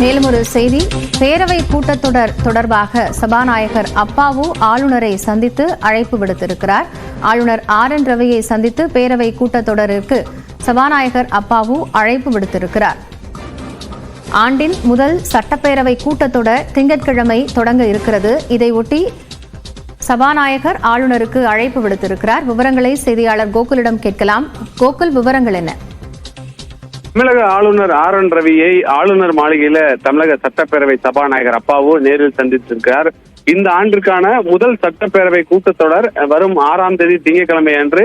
மேலும் ஒரு செய்தி, பேரவை கூட்டத்தொடர் தொடர்பாக சபாநாயகர் அப்பாவு ஆளுநரை சந்தித்து அழைப்பு விடுத்திருக்கிறார். ஆளுநர் RN ரவியை சந்தித்து பேரவை கூட்டத்தொடருக்கு சபாநாயகர் அப்பாவு அழைப்பு விடுத்திருக்கிறார். ஆண்டின் முதல் சட்டப்பேரவை கூட்டத்தொடர் திங்கட்கிழமை தொடங்க இருக்கிறது. இதையொட்டி சபாநாயகர் ஆளுநருக்கு அழைப்பு விடுத்திருக்கிறார். விவரங்களை செய்தியாளர் கோகுலிடம் கேட்கலாம். கோகுல், விவரங்கள் என்ன? தமிழக ஆளுநர் RN ரவியை ஆளுநர் மாளிகையில தமிழக சட்டப்பேரவை சபாநாயகர் அப்பாவு நேரில் சந்தித்திருக்கிறார். இந்த ஆண்டிற்கான முதல் சட்டப்பேரவை கூட்டத்தொடர் வரும் 6ஆம் தேதி திங்கட்கிழமை அன்று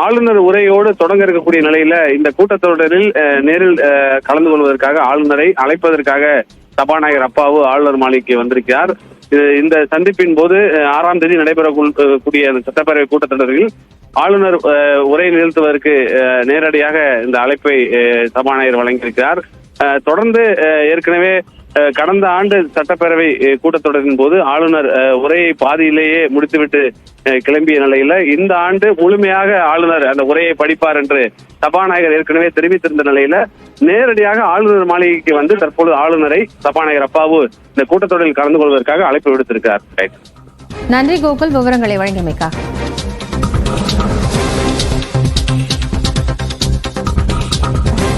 ஆளுநர் உரையோடு தொடங்க இருக்கக்கூடிய நிலையில இந்த கூட்டத்தொடரில் நேரில் கலந்து கொள்வதற்காக ஆளுநரை அழைப்பதற்காக சபாநாயகர் அப்பாவு ஆளுநர் மாளிகைக்கு வந்திருக்கிறார். இந்த சந்திப்பின் போது 6ஆம் தேதி நடைபெறக்கூடிய சட்டப்பேரவை கூட்டத்தொடரில் ஆளுநர் உரை நிகழ்த்துவதற்கு நேரடியாக இந்த அழைப்பை சபாநாயகர் வழங்கியிருக்கிறார். தொடர்ந்து ஏற்கனவே கடந்த ஆண்டு சட்டப்பேரவை கூட்டத்தொடரின் போது ஆளுநர் உரையை பாதியிலேயே முடித்துவிட்டு கிளம்பிய நிலையில இந்த ஆண்டு முழுமையாக ஆளுநர் அந்த உரையை படிப்பார் என்று சபாநாயகர் ஏற்கனவே தெரிவித்திருந்த நிலையில நேரடியாக ஆளுநர் மாளிகைக்கு வந்து தற்போது ஆளுநரை சபாநாயகர் அப்பாவு இந்த கூட்டத்தொடரில் கலந்து கொள்வதற்காக அழைப்பு விடுத்திருக்கிறார். நன்றி கோகுல், விவரங்களை வழங்கியமைக்காக.